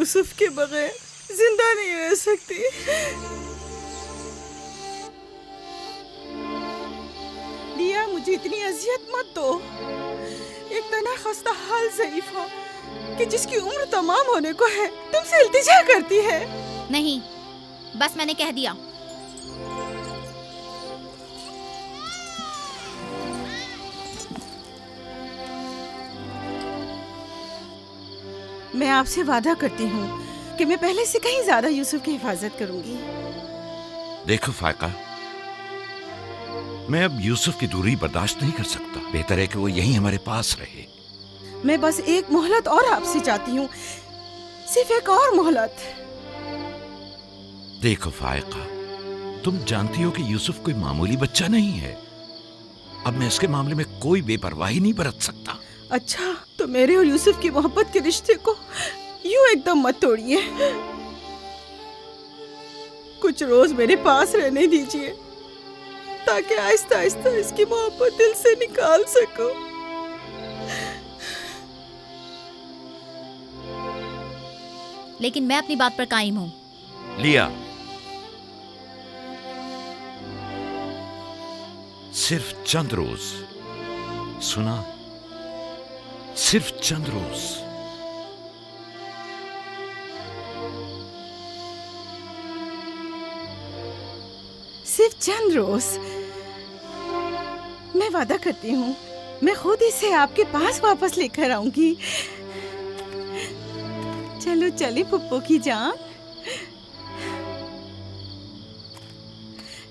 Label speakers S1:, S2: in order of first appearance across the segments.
S1: यूसुफ के बगैर जिंदा नहीं रह सकती। लिया, मुझे इतनी अजियत मत दो। एक तना खस्ता हाल ज़ईफ़ा कि जिसकी उम्र तमाम होने को है तुमसे इल्तिजा करती है।
S2: नहीं, बस मैंने कह दिया।
S1: मैं आपसे वादा करती हूँ कि मैं पहले से कहीं ज्यादा यूसुफ की हिफाजत करूंगी।
S3: देखो फायका, मैं अब यूसुफ की दूरी बर्दाश्त नहीं कर सकता। बेहतर है कि वो यहीं हमारे पास रहे।
S1: मैं बस एक मोहलत और आपसे चाहती हूँ, सिर्फ एक और मोहलत।
S3: देखो फायका, तुम जानती हो कि यूसुफ कोई मामूली बच्चा नहीं है। अब मैं इसके मामले में कोई बेपरवाही नहीं बरत सकता।
S1: अच्छा, तो मेरे और यूसुफ की मोहब्बत के रिश्ते को यूं एकदम मत तोड़िए। कुछ रोज मेरे पास रहने दीजिए ताकि आहिस्ता आहिस्ता इसकी मोहब्बत दिल से निकाल सकूं।
S2: लेकिन मैं अपनी बात पर कायम हूँ।
S3: लिया, सिर्फ चंद रोज, सुना, सिर्फ चंद रोज।
S1: सिर्फ चंद रोज। मैं वादा करती हूँ, मैं खुद इसे आपके पास वापस लेकर आऊंगी। चलो चले पुप्पो की जान।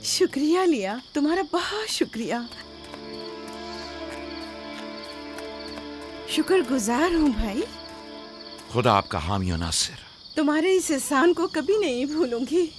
S1: शुक्रिया लिया, तुम्हारा बहुत शुक्रिया। शुक्रगुजार हूँ भाई।
S3: खुदा आपका हामी और नासिर।
S1: तुम्हारे इस एहसान को कभी नहीं भूलूंगी।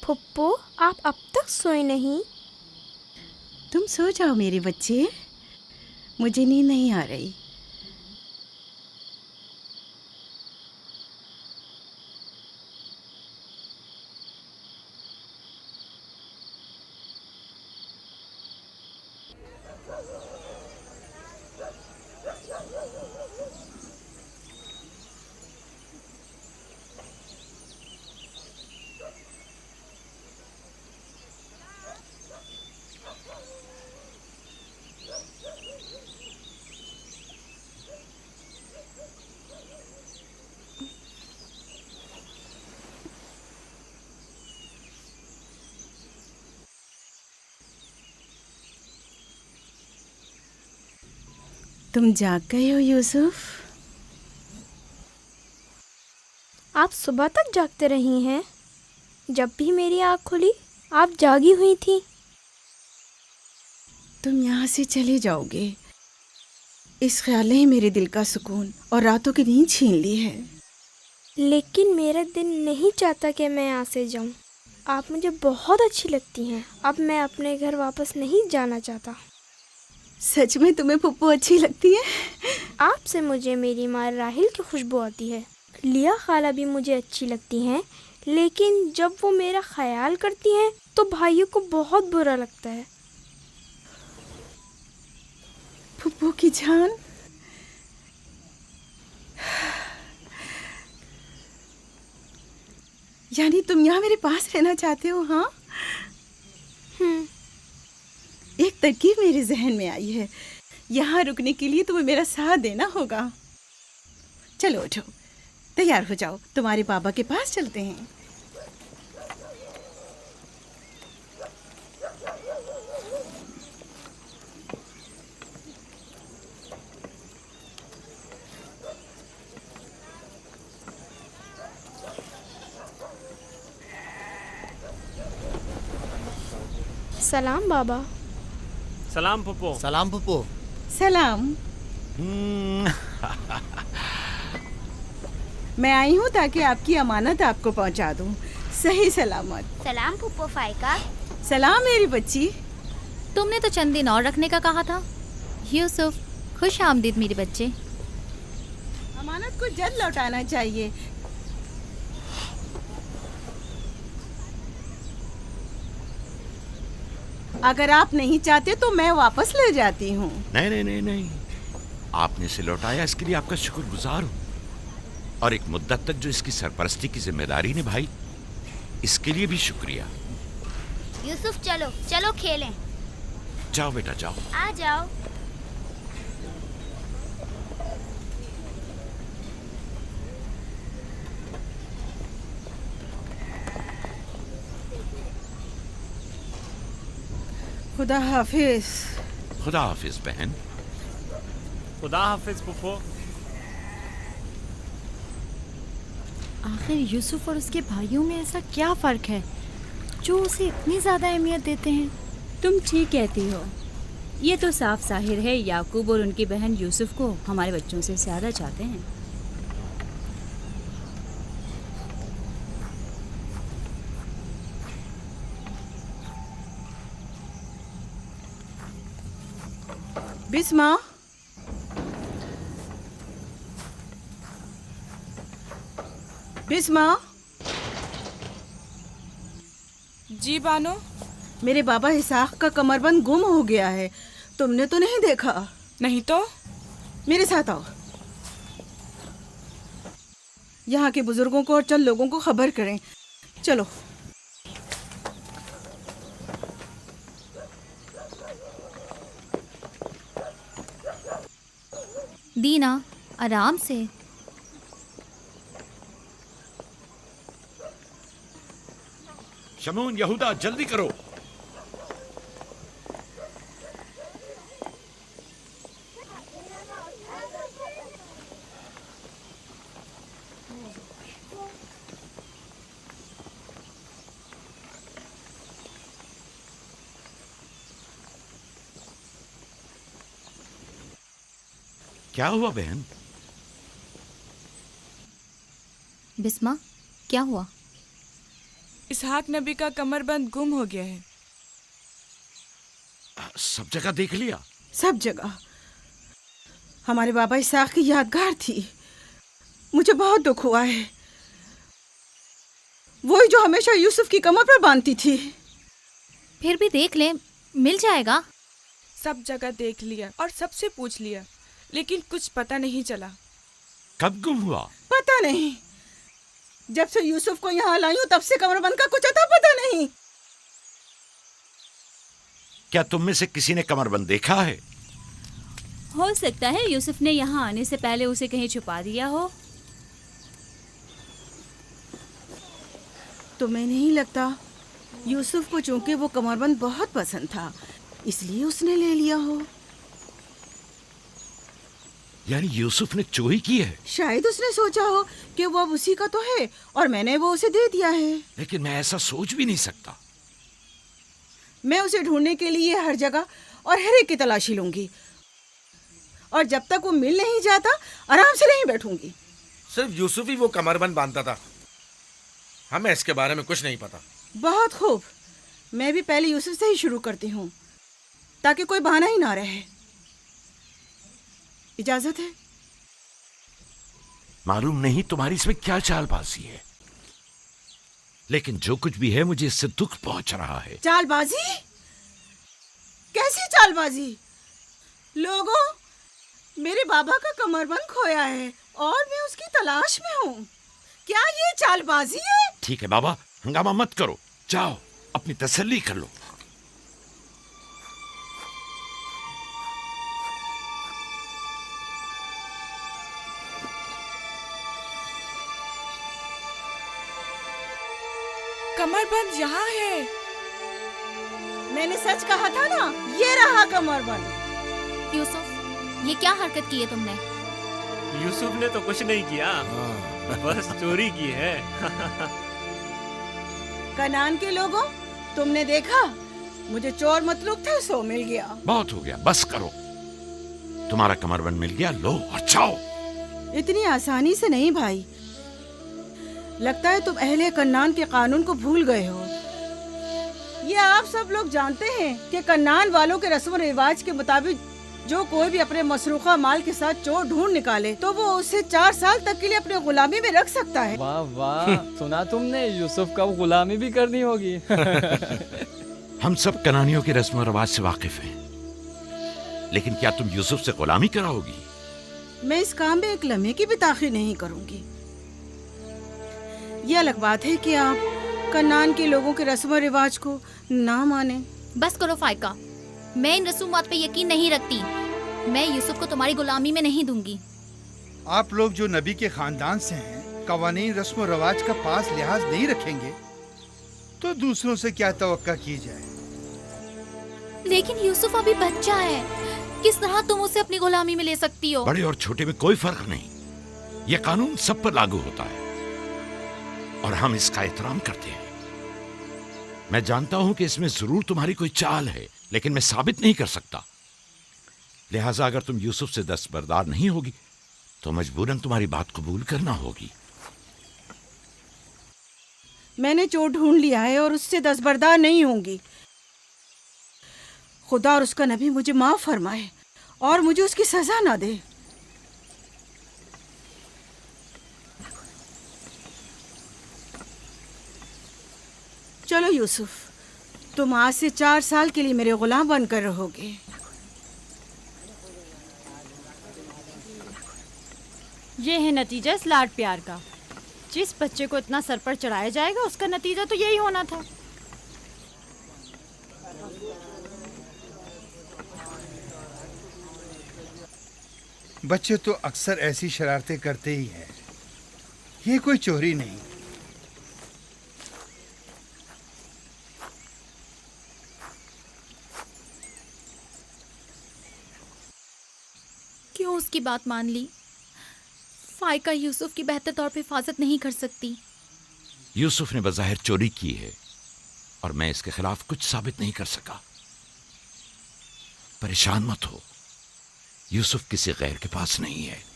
S4: फुप्पो, आप अब तक सोए नहीं?
S1: तुम सो जाओ मेरे बच्चे, मुझे नींद नहीं आ रही। तुम जाग गए हो यूसुफ?
S4: आप सुबह तक जागते रही हैं? जब भी मेरी आँख खुली आप जागी हुई थी।
S1: तुम यहाँ से चले जाओगे, इस ख्याल ने ही मेरे दिल का सुकून और रातों की नींद छीन ली है।
S4: लेकिन मेरा दिल नहीं चाहता कि मैं यहाँ से जाऊँ। आप मुझे बहुत अच्छी लगती हैं। अब मैं अपने घर वापस नहीं जाना चाहता।
S1: सच में तुम्हें पुप्पो अच्छी लगती है?
S4: आपसे मुझे मेरी माँ राहिल की खुशबू आती है। लिया खाला भी मुझे अच्छी लगती हैं, लेकिन जब वो मेरा ख्याल करती हैं तो भाइयों को बहुत बुरा लगता है।
S1: पुप्पो की जान, यानी तुम यहाँ मेरे पास रहना चाहते हो? हाँ, एक तरकीब मेरे जहन में आई है। यहाँ रुकने के लिए तुम्हें मेरा साथ देना होगा। चलो उठो, तैयार हो जाओ, तुम्हारे पापा के पास चलते हैं।
S4: सलाम बाबा।
S5: सलाम पप्पो।
S6: सलाम पप्पू।
S1: सलाम। मैं आई हूँ ताकि आपकी अमानत आपको पहुँचा दूँ सही सलामत।
S7: सलाम पुप्पो फाइका।
S1: सलाम मेरी बच्ची।
S2: तुमने तो चंद दिन और रखने का कहा था। यूसुफ, खुश आमदीद मेरे बच्चे।
S1: अमानत को जल्द लौटाना चाहिए। अगर आप नहीं चाहते तो मैं वापस ले जाती हूँ।
S3: नहीं नहीं नहीं नहीं, आपने इसे लौटाया इसके लिए आपका शुक्रगुजार हूँ, और एक मुद्दत तक जो इसकी सरपरस्ती की जिम्मेदारी निभाई इसके लिए भी शुक्रिया।
S7: यूसुफ चलो चलो खेलें।
S3: जाओ बेटा जाओ।
S7: आ जाओ।
S1: खुदा हाफिज।
S3: खुदा हाफिज बहन।
S5: खुदा हाफिज पप्पो।
S8: आखिर यूसुफ और उसके भाइयों में ऐसा क्या फ़र्क है जो उसे इतनी ज़्यादा अहमियत देते हैं?
S9: तुम ठीक कहती हो। ये तो साफ जाहिर है याकूब और उनकी बहन यूसुफ को हमारे बच्चों से ज़्यादा चाहते हैं।
S1: बिस्मा, बिस्मा।
S10: जी बानो।
S1: मेरे बाबा इसाक का कमरबंद गुम हो गया है। तुमने तो नहीं देखा?
S10: नहीं तो।
S1: मेरे साथ आओ। यहाँ के बुजुर्गों को और चंद लोगों को खबर करें। चलो।
S2: दीना, आराम से।
S3: शमून, यहूदा, जल्दी करो। क्या हुआ बहन?
S2: बिस्मा, क्या हुआ?
S10: इसहाक नबी का कमरबंद गुम हो गया है।
S3: सब जगह देख लिया?
S1: सब जगह। हमारे बाबा इसाक की यादगार थी। मुझे बहुत दुख हुआ है। वही जो हमेशा यूसुफ की कमर पर बांधती थी।
S2: फिर भी देख ले, मिल जाएगा।
S10: सब जगह देख लिया और सबसे पूछ लिया, लेकिन कुछ पता नहीं चला।
S3: कब गुम हुआ?
S1: पता नहीं। जब से यूसुफ को यहाँ लाई हूँ तब से कमरबंद का कुछ अता पता नहीं।
S3: क्या तुम में से किसी ने कमरबंद देखा है?
S9: हो सकता है यूसुफ ने यहाँ आने से पहले उसे कहीं छुपा दिया हो।
S1: तुम्हें नहीं लगता? यूसुफ को चूंकि वो कमरबंद बहुत पसंद था इसलिए उसने ले लिया हो।
S3: यानी यूसुफ ने चोरी की है?
S1: शायद उसने सोचा हो कि वो अब उसी का तो है और मैंने वो उसे दे दिया है।
S3: लेकिन मैं ऐसा सोच भी नहीं सकता।
S1: मैं उसे ढूंढने के लिए हर जगह और हर एक की तलाशी लूंगी, और जब तक वो मिल नहीं जाता आराम से नहीं बैठूंगी।
S6: सिर्फ यूसुफ ही वो कमरबंद बांधता था, हमें इसके बारे में कुछ नहीं पता।
S1: बहुत खूब। मैं भी पहले यूसुफ से ही शुरू करती हूँ ताकि कोई बहाना ही ना रहे। इजाजत है?
S3: मालूम नहीं तुम्हारी इसमें क्या चालबाजी है, लेकिन जो कुछ भी है मुझे इससे दुख पहुंच रहा है।
S1: चालबाजी? कैसी चालबाजी? लोगों, मेरे बाबा का कमरबंद खोया है और मैं उसकी तलाश में हूँ। क्या ये चालबाजी है?
S3: ठीक है बाबा, हंगामा मत करो, जाओ अपनी तसल्ली कर लो।
S10: कमरबंद यहाँ है।
S1: मैंने सच कहा था ना, ये रहा कमरबंद।
S2: यूसुफ, ये क्या हरकत की है तुमने?
S5: यूसुफ ने तो कुछ नहीं किया, बस चोरी की है।
S1: कनान के लोगों, तुमने देखा मुझे चोर मतलूब था, सो मिल गया।
S3: बहुत हो गया, बस करो। तुम्हारा कमरबंद मिल गया, लो और जाओ।
S1: इतनी आसानी से नहीं भाई, लगता है तुम अहले कन्नान के कानून को भूल गए हो। ये आप सब लोग जानते हैं कि कन्नान वालों के रस्म रिवाज के मुताबिक जो कोई भी अपने मसरूखा माल के साथ चोर ढूंढ निकाले तो वो उसे 4 साल तक के लिए अपने गुलामी में रख सकता है।
S11: वाह वाह, सुना तुमने, यूसुफ का गुलामी भी करनी होगी।
S3: हम सब कनानियों के रस्म रिवाज से वाकिफ हैं, लेकिन क्या तुम यूसुफ से गुलामी कराओगी?
S1: मैं इस काम में एक लम्हे की भी ताखीर नहीं करूंगी। ये अलग बात है कि आप कन्नान के लोगों के रस्म रिवाज को ना माने।
S2: बस करो फाइका, मैं इन रसूमात पे यकीन नहीं रखती। मैं यूसुफ को तुम्हारी गुलामी में नहीं दूंगी।
S12: आप लोग जो नबी के खानदान से हैं, कवानीन रस्म रवाज का पास लिहाज नहीं रखेंगे तो दूसरों से क्या तवक्का की जाए।
S2: लेकिन यूसुफ अभी बच्चा है, किस तरह तुम उसे अपनी गुलामी में ले सकती हो?
S3: बड़े और छोटे में कोई फर्क नहीं, ये कानून सब पर लागू होता है और हम इसका एहतराम करते हैं। मैं जानता हूं कि इसमें जरूर तुम्हारी कोई चाल है, लेकिन मैं साबित नहीं कर सकता। लिहाजा अगर तुम यूसुफ से दस्तबरदार नहीं होगी तो मजबूरन तुम्हारी बात कबूल करना होगी।
S1: मैंने चोर ढूंढ लिया है और उससे दस्तबरदार नहीं होंगी। खुदा और उसका नबी मुझे माफ फरमाए और मुझे उसकी सजा ना दे। चलो यूसुफ, तुम आज से 4 साल के लिए मेरे गुलाम बनकर रहोगे।
S8: ये है नतीजा इस लाड प्यार का। जिस बच्चे को इतना सर पर चढ़ाया जाएगा उसका नतीजा तो यही होना था।
S12: बच्चे तो अक्सर ऐसी शरारतें करते ही हैं, ये कोई चोरी नहीं।
S2: क्यों उसकी बात मान ली? फाइका यूसुफ की बेहतर तौर पे हिफाजत नहीं कर सकती।
S3: यूसुफ ने बज़ाहिर चोरी की है और मैं इसके खिलाफ कुछ साबित नहीं कर सका। परेशान मत हो, यूसुफ किसी गैर के पास नहीं है।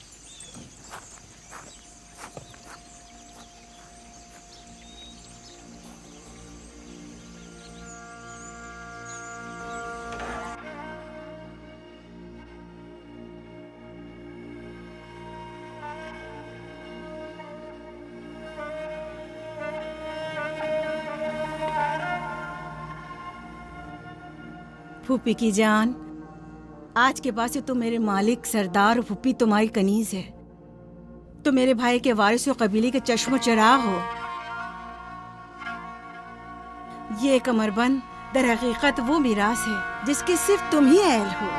S1: फूफी की जान, आज के बाद से तुम मेरे मालिक सरदार और फूफी तुम्हारी कनीज है। तुम मेरे भाई के वारिस और कबीले के चश्मो चराग हो। ये कमरबंद दर हकीकत वो मिरास है जिसकी सिर्फ तुम ही अहल हो।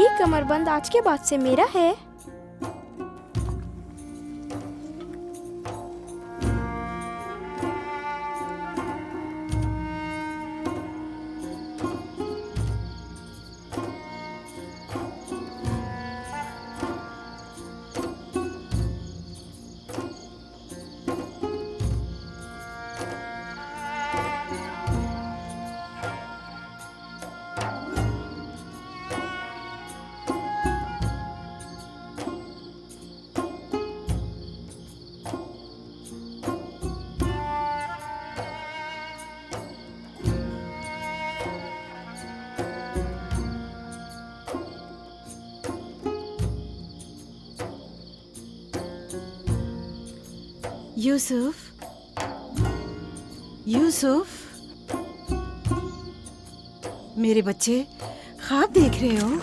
S4: ये कमरबंद आज के बाद से मेरा है।
S1: यूसुफ, यूसुफ, मेरे बच्चे ख्वाब देख रहे हो?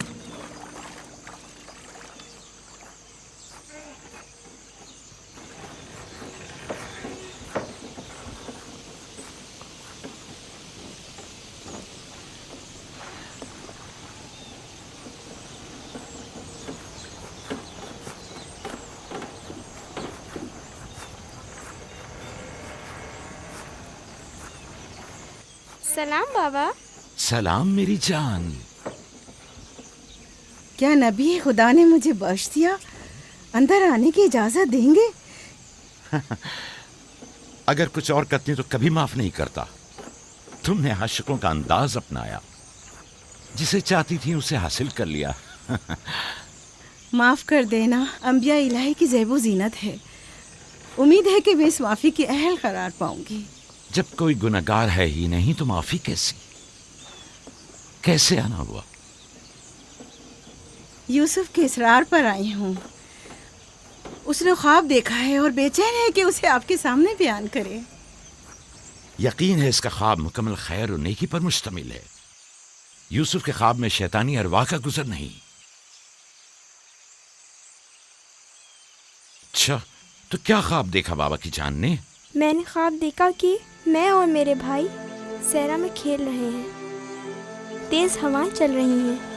S4: सलाम बाबा।
S3: सलाम मेरी जान।
S1: क्या नबी खुदा ने मुझे बख्श दिया? अंदर आने की इजाजत देंगे?
S3: अगर कुछ और करती तो कभी माफ नहीं करता। तुमने आशिकों का अंदाज अपनाया, जिसे चाहती थी उसे हासिल कर लिया।
S1: माफ कर देना अंबिया इलाही की ज़ेबो जीनत है। उम्मीद है कि मैं इस माफी की अहल करार पाऊंगी।
S3: जब कोई गुनहगार है ही नहीं तो माफी कैसी? कैसे आना हुआ?
S1: यूसुफ के इसरार पर आई हूँ। उसने ख्वाब देखा है और बेचैन है कि उसे आपके सामने बयान करे।
S3: यकीन है इसका ख्वाब मुकम्मल खैर और नेकी पर मुश्तमिल है। यूसुफ के ख्वाब में शैतानी अरवाह का गुजर नहीं। अच्छा, तो क्या ख्वाब देखा बाबा की जान ने?
S4: मैंने ख्वाब देखा कि मैं और मेरे भाई सहरा में खेल रहे हैं। तेज हवाएं चल रही हैं।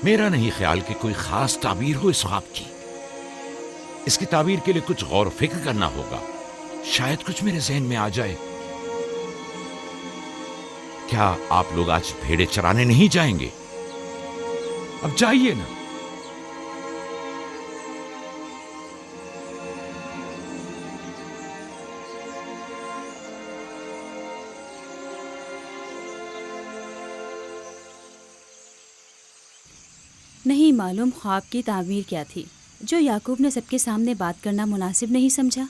S3: मेरा नहीं ख्याल कि कोई खास ताबीर हो इस ख्वाब की। इसकी ताबीर के लिए कुछ गौर फिक्र करना होगा। शायद कुछ मेरे जहन में आ जाए। क्या आप लोग आज भेड़े चराने नहीं जाएंगे? अब जाइए ना।
S9: नहीं मालूम ख्वाब की ताबीर क्या थी जो याकूब ने सबके सामने बात करना मुनासिब नहीं समझा।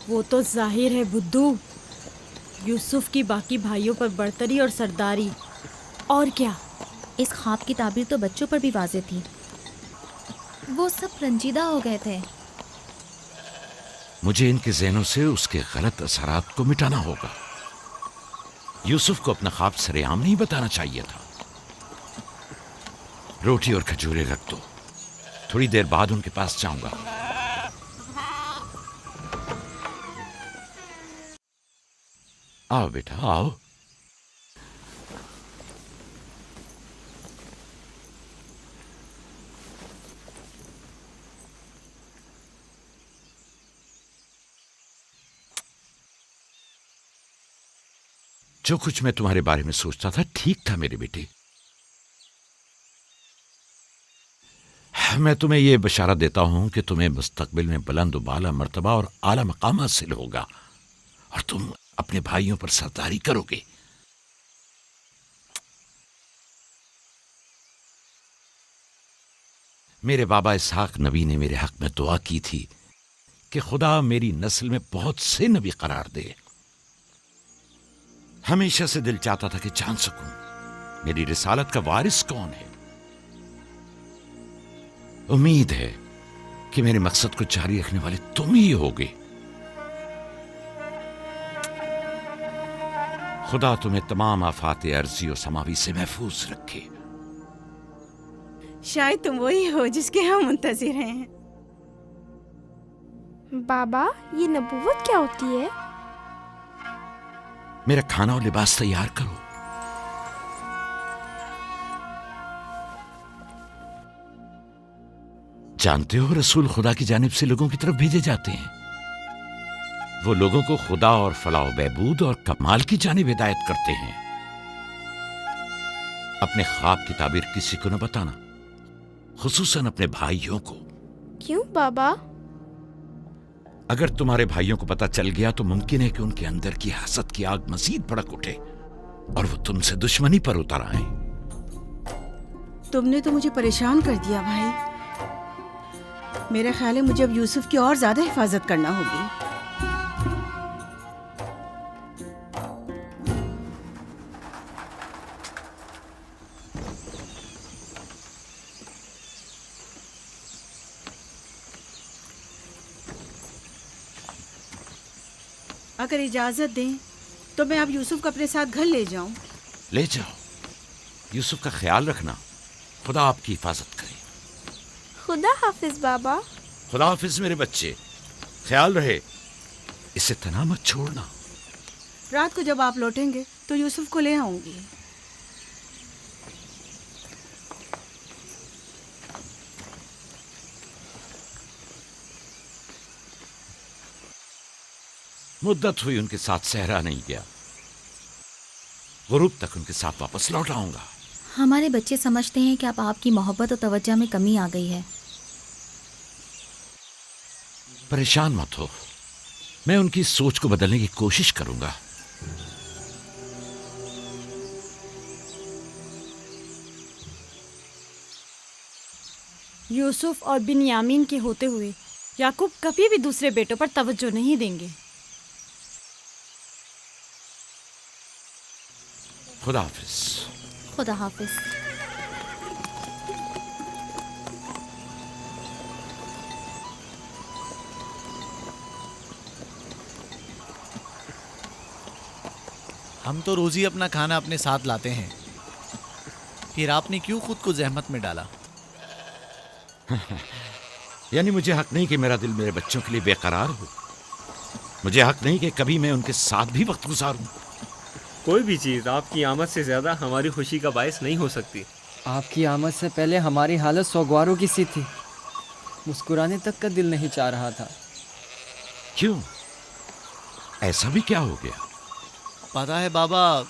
S8: वो तो जाहिर है बुद्धू, यूसुफ की बाकी भाइयों पर बर्तरी और सरदारी। और क्या?
S2: इस ख्वाब की ताबीर तो बच्चों पर भी वाज़ेह थी। वो सब रंजीदा हो गए थे।
S3: मुझे इनके ज़हनों से उसके गलत असरात को मिटाना होगा। यूसुफ को अपना ख्वाब सरेआम नहीं बताना चाहिए था। रोटी और खजूरें रख दो, थोड़ी देर बाद उनके पास जाऊंगा। आओ बेटा आओ। जो कुछ मैं तुम्हारे बारे में सोचता था ठीक था मेरे बेटे। मैं तुम्हें यह बशारत देता हूं कि तुम्हें मुस्तकबिल में बुलंद बाला मर्तबा और आला मकाम हासिल होगा और तुम अपने भाइयों पर सरदारी करोगे। मेरे बाबा इसहाक नबी ने मेरे हक में दुआ की थी कि खुदा मेरी नस्ल में बहुत से नबी करार दे। हमेशा से दिल चाहता था कि जान सकूं मेरी रिसालत का वारिस कौन है। उम्मीद है कि मेरे मकसद को जारी रखने वाले तुम ही होगे। खुदा तुम्हें तमाम आफात अर्जी और समावी से महफूज रखे।
S1: शायद तुम वही हो जिसके हम मुंतजिर हैं।
S4: बाबा, ये नबूवत क्या होती है?
S3: मेरा खाना और लिबास तैयार करो। जानते हो रसूल खुदा की जानिब से लोगों की तरफ भेजे जाते हैं। वो लोगों को खुदा और फलाह बहबूद और कमाल की जानिब हिदायत करते हैं। अपने ख्वाब की ताबीर किसी को न बताना, खुसूसन अपने भाइयों को।
S4: क्यों बाबा?
S3: अगर तुम्हारे भाइयों को पता चल गया तो मुमकिन है कि उनके अंदर की हसद की आग मजीद भड़क उठे और वो तुमसे दुश्मनी पर उतर आए।
S1: तुमने तो मुझे परेशान कर दिया भाई। मेरा ख्याल है मुझे अब यूसुफ की और ज्यादा हिफाजत करना होगी। अगर इजाजत दें तो मैं अब यूसुफ को अपने साथ घर ले जाऊं।
S3: ले जाओ, यूसुफ का ख्याल रखना। खुदा आपकी हिफाजत करे।
S4: खुदा हाफिज बाबा।
S3: खुदा हाफिज मेरे बच्चे, ख्याल रहे, इसे तना मत छोड़ना।
S1: रात को जब आप लौटेंगे तो यूसुफ को ले आऊंगी।
S3: मुद्दत हुई उनके साथ सहरा नहीं गया। गुरूब तक उनके साथ वापस लौट आऊंगा।
S2: हमारे बच्चे समझते हैं कि अब आपकी मोहब्बत और तवज्जो में कमी आ गई है।
S3: परेशान मत हो, मैं उनकी सोच को बदलने की कोशिश करूंगा।
S8: यूसुफ और बिन्यामीन के होते हुए याकूब कभी भी दूसरे बेटों पर तवज्जो नहीं देंगे।
S3: खुदा हाफिज।
S2: खुदा हाफिज।
S13: हम तो रोज ही अपना खाना अपने साथ लाते हैं, फिर आपने क्यों खुद को जहमत में डाला?
S3: यानी मुझे हक नहीं कि मेरा दिल मेरे बच्चों के लिए बेकरार हो। मुझे हक नहीं कि कभी मैं उनके साथ भी वक्त गुजारूं।
S5: कोई भी चीज़ आपकी आमद से ज़्यादा हमारी खुशी का बायस नहीं हो सकती।
S11: आपकी आमद से पहले हमारी हालत सोगवारों की सी थी। मुस्कुराने तक का दिल नहीं चाह रहा था।
S3: क्यों? ऐसा भी क्या हो गया?
S13: पता है बाबा,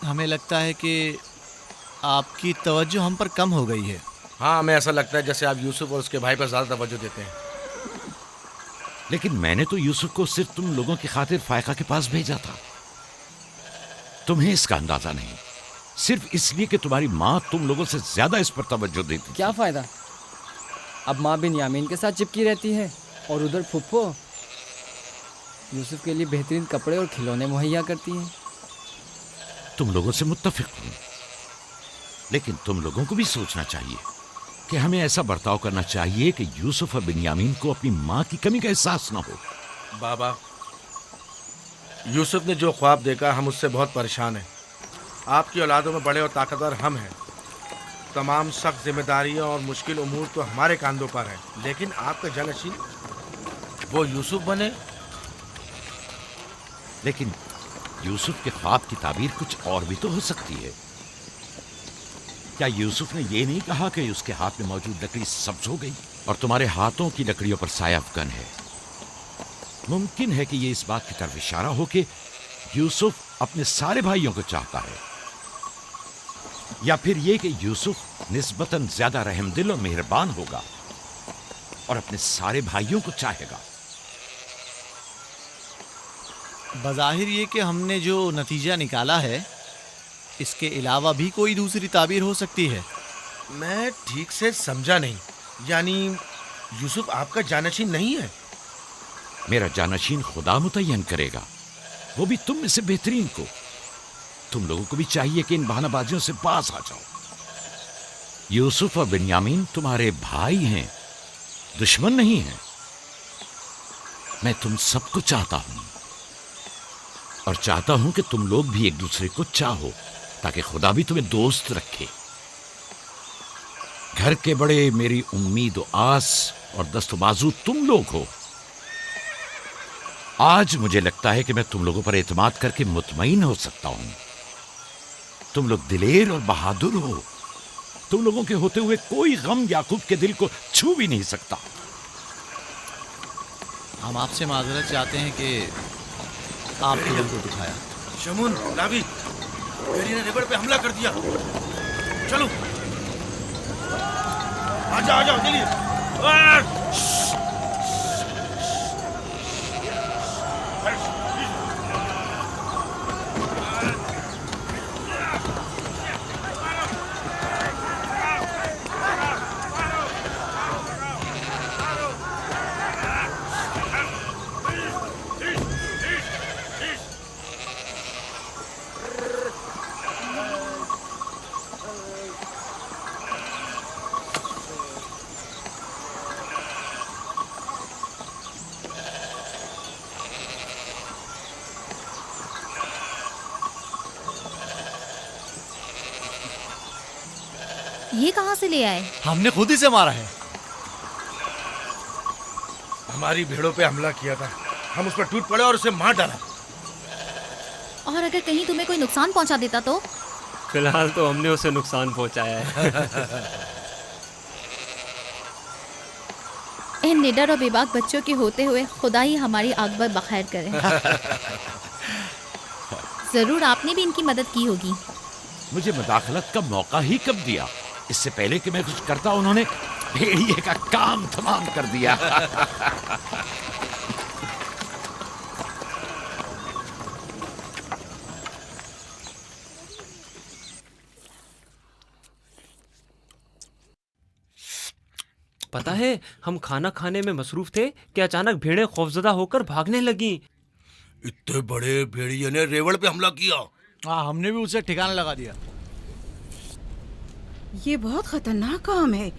S13: हमें लगता है कि आपकी तवज्जो हम पर कम हो गई है।
S6: हाँ, हमें ऐसा लगता है जैसे आप यूसुफ और उसके भाई पर ज्यादा तवज्जो देते हैं।
S3: लेकिन मैंने तो यूसुफ को सिर्फ तुम लोगों की खातिर फायका के पास भेजा था। तुम्हें इसका अंदाजा नहीं, सिर्फ इसलिए कि तुम्हारी माँ तुम लोगों से ज्यादा इस पर तवज्जो देती।
S11: क्या फायदा, अब माँ बिन्यामीन के साथ चिपकी रहती है और उधर फुफ्फो यूसुफ के लिए बेहतरीन कपड़े और खिलौने मुहैया करती हैं।
S3: तुम लोगों से मुत्तफिक हूं, लेकिन तुम लोगों को भी सोचना चाहिए कि हमें ऐसा बर्ताव करना चाहिए कि यूसुफ और बिन्यामीन को अपनी माँ की कमी का एहसास ना हो।
S6: बाबा, यूसुफ ने जो ख्वाब देखा, हम उससे बहुत परेशान हैं। आपकी औलादों में बड़े और ताकतवर हम हैं। तमाम सख्त जिम्मेदारियां और मुश्किल उमूर तो हमारे कांधों पर हैं, लेकिन आपका जानशीन वो यूसुफ बने।
S3: लेकिन यूसुफ के ख्वाब की ताबीर कुछ और भी तो हो सकती है। क्या यूसुफ ने ये नहीं कहा कि उसके हाथ में मौजूद लकड़ी सब्ज हो गई और तुम्हारे हाथों की लकड़ियों पर साया अफगन है? मुमकिन है कि ये इस बात की तरफ इशारा हो कि यूसुफ अपने सारे भाइयों को चाहता है, या फिर ये कि यूसुफ निस्बतन ज्यादा रहमदिल और मेहरबान होगा और अपने सारे भाइयों को चाहेगा।
S13: बज़ाहिर ये कि हमने जो नतीजा निकाला है, इसके अलावा भी कोई दूसरी ताबीर हो सकती है।
S6: मैं ठीक से समझा नहीं। यानी यूसुफ आपका जानशीन नहीं है?
S3: मेरा जानशीन खुदा मुतय्यन करेगा, वो भी तुम में से बेहतरीन को। तुम लोगों को भी चाहिए कि इन बहानाबाजियों से पास आ जाओ। यूसुफ और बिन्यामीन तुम्हारे भाई हैं, दुश्मन नहीं हैं। मैं तुम सबको चाहता हूं और चाहता हूं कि तुम लोग भी एक दूसरे को चाहो, ताकि खुदा भी तुम्हें दोस्त रखे। घर के बड़े मेरी उम्मीद और आस और दस्तबाजू तुम लोग हो। आज मुझे लगता है कि मैं तुम लोगों पर एतमाद करके मुतमईन हो सकता हूं। तुम लोग दिलेर और बहादुर हो। तुम लोगों के होते हुए कोई गम याकूब के दिल को छू भी नहीं सकता।
S13: हम आपसे माजरत चाहते हैं कि आपके दिल को दुखाया।
S6: शमून, लावी, मेरी ने रिवर पे हमला कर दिया। चलो, आ जाओ, जल्दी।
S2: ये कहाँ से ले आए?
S13: हमने खुद ही से मारा है।
S6: हमारी भेड़ों पे हमला किया था, हम उस पर टूट पड़े और उसे मार डाला।
S2: और अगर कहीं तुम्हें कोई नुकसान पहुंचा देता तो?
S5: फिलहाल तो हमने उसे नुकसान पहुंचाया है।
S2: इन निडर और बेबाक बच्चों के होते हुए खुदा ही हमारी आग बखैर करे। जरूर आपने भी इनकी मदद की होगी।
S3: मुझे मुदाखलत का मौका ही कब दिया? इससे पहले कि मैं कुछ करता उन्होंने भेड़िए का काम तमाम कर दिया।
S5: पता है, हम खाना खाने में मसरूफ थे कि अचानक भेड़ें खौफजदा होकर भागने लगी।
S6: इतने बड़े भेड़िए ने रेवड़ पे हमला किया।
S13: हाँ, हमने भी उसे ठिकाना लगा दिया।
S1: ये बहुत खतरनाक काम है।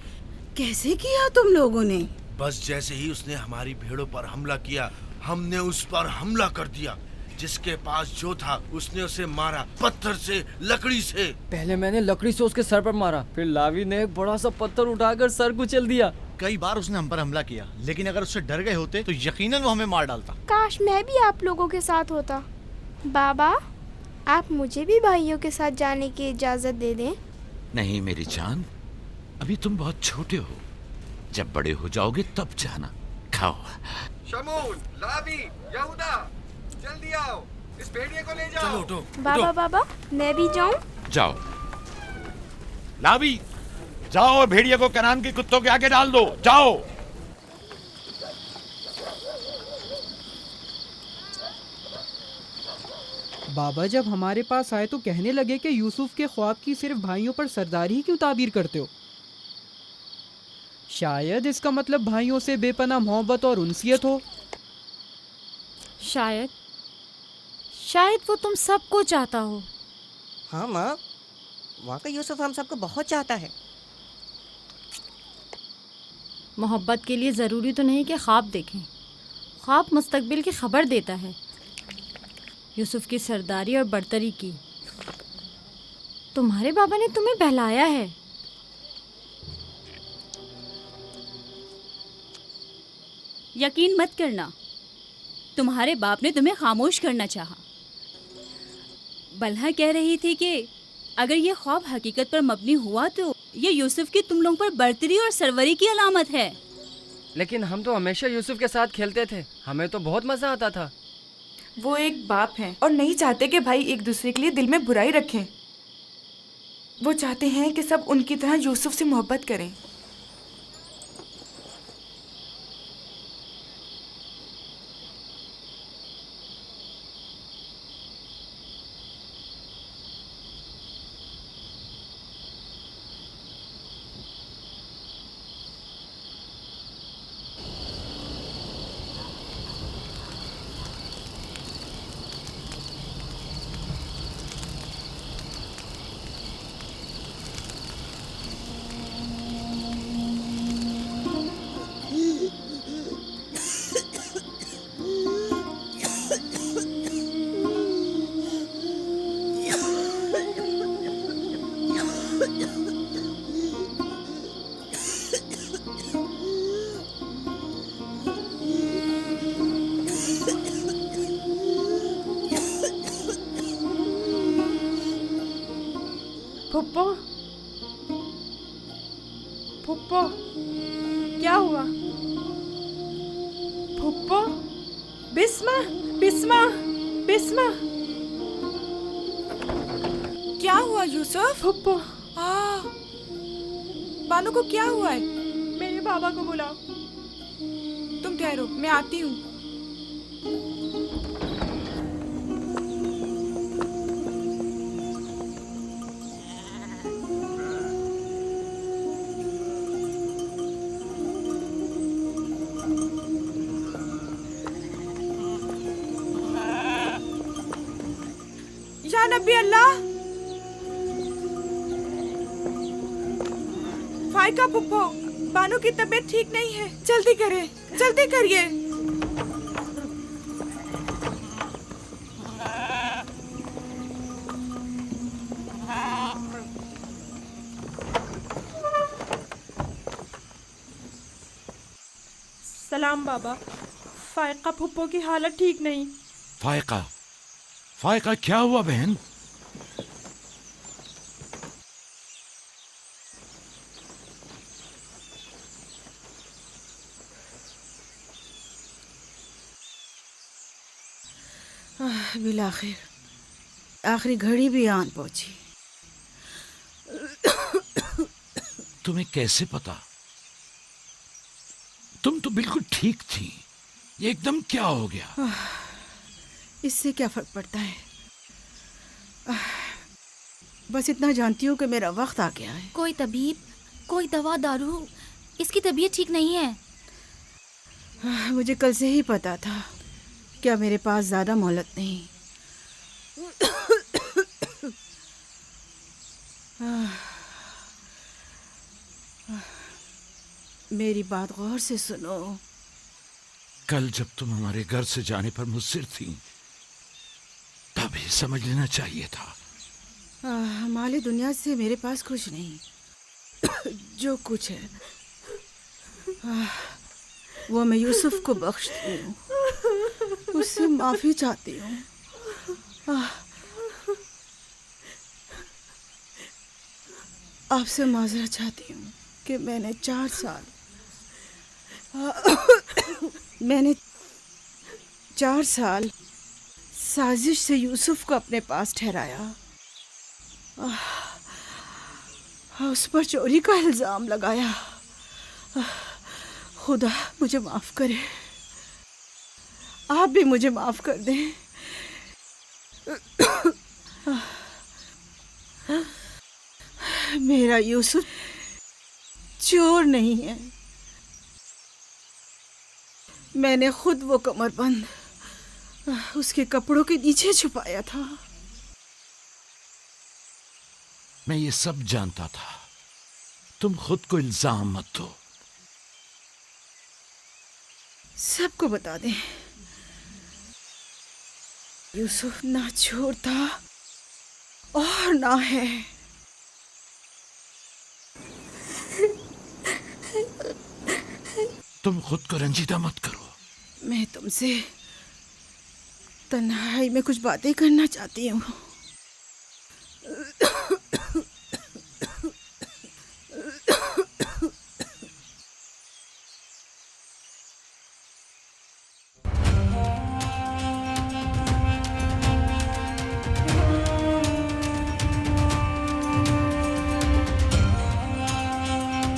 S1: कैसे किया तुम लोगों ने?
S6: बस जैसे ही उसने हमारी भेड़ों पर हमला किया, हमने उस पर हमला कर दिया। जिसके पास जो था उसने उसे मारा, पत्थर से, लकड़ी से।
S11: पहले मैंने लकड़ी से उसके सर पर मारा, फिर लावी ने एक बड़ा सा पत्थर उठाकर सर कुचल दिया।
S13: कई बार उसने हम पर हमला किया, लेकिन अगर उससे डर गए होते तो यकीनन वो हमें मार डालता।
S4: काश मैं भी आप लोगों के साथ होता। बाबा, आप मुझे भी भाइयों के साथ जाने की इजाजत दे दें।
S3: नहीं मेरी जान, अभी तुम बहुत छोटे हो। जब बड़े हो जाओगे तब जाना। खाओ।
S14: शमून, लावी, यहूदा, जल्दी आओ, इस भेड़िए को ले जाओ।
S6: चलो उठो।
S4: बाबा बाबा, मैं भी जाऊं?
S3: जाओ। लावी, जाओ और भेड़िए को कनान के कुत्तों के आगे डाल दो। जाओ।
S15: बाबा जब हमारे पास आए तो कहने लगे कि यूसुफ के ख्वाब की सिर्फ भाइयों पर सरदारी ही क्यों ताबीर करते हो? शायद इसका मतलब भाइयों से बेपनाह मोहब्बत और उनसियत हो।
S8: शायद वो तुम सबको चाहता हो।
S16: हाँ माँ, वाकई यूसुफ हम सबको बहुत चाहता है।
S8: मोहब्बत के लिए ज़रूरी तो नहीं कि ख्वाब देखें। ख्वाब मुस्तकबिल की खबर देता है। यूसुफ की सरदारी और बरतरी की तुम्हारे बाबा ने तुम्हें बहलाया है।
S9: यकीन मत करना, तुम्हारे बाप ने तुम्हें खामोश करना चाहा। बलहा कह रही थी कि अगर ये ख्वाब हकीकत पर मबनी हुआ तो ये यूसुफ की तुम लोगों पर बरतरी और सरवरी की अलामत है।
S11: लेकिन हम तो हमेशा यूसुफ के साथ खेलते थे, हमें तो बहुत मजा आता था।
S10: वो एक बाप हैं और नहीं चाहते कि भाई एक दूसरे के लिए दिल में बुराई रखें। वो चाहते हैं कि सब उनकी तरह यूसुफ से मोहब्बत करें। फुप्पो, फुप्पो, क्या हुआ? फुप्पो, बिस्मा, बिस्मा, बिस्मा, क्या हुआ यूसुफ? फुप्पो, बानू को क्या हुआ है? मेरे बाबा को बुलाओ। तुम ठहरो, मैं आती हूँ। या नबी अल्लाह, फाइका पुप्पो, बानू की तबीयत ठीक नहीं है। जल्दी करें, जल्दी करिए। सलाम बाबा। फायका फुप्पो की हालत ठीक नहीं।
S3: फायका, फायका क्या हुआ बहन?
S1: बिलाखिर आखिरी घड़ी भी आन पहुंची।
S3: तुम्हें कैसे पता? तुम तो बिल्कुल ठीक थी, ये एकदम क्या हो गया?
S1: इससे क्या फर्क पड़ता है? बस इतना जानती हूँ कि मेरा वक्त आ गया है।
S2: कोई तबीब, कोई दवा दारू, इसकी तबीयत ठीक नहीं है।
S1: मुझे कल से ही पता था। क्या मेरे पास ज्यादा मोहलत नहीं? मेरी बात गौर से सुनो।
S3: कल जब तुम हमारे घर से जाने पर मुस्सिर थी, तभी समझ लेना चाहिए था।
S1: माली दुनिया से मेरे पास कुछ नहीं। जो कुछ है वो मैं यूसुफ को बख्शती हूँ, उससे माफी चाहती हूँ। आपसे माजरत चाहती हूँ कि मैंने 4 साल साजिश से यूसुफ को अपने पास ठहराया, उस पर चोरी का इल्जाम लगाया। खुदा मुझे माफ करे, आप भी मुझे माफ कर दें। मेरा यूसुफ चोर नहीं है। मैंने खुद वो कमरबंद उसके कपड़ों के नीचे छुपाया था।
S3: मैं ये सब जानता था। तुम खुद को इल्जाम मत दो।
S1: सबको बता दें, यूसुफ ना चोर था और ना है।
S3: तुम खुद को रंजीदा मत करो।
S1: मैं तुमसे तन्हाई में कुछ बातें करना चाहती हूँ।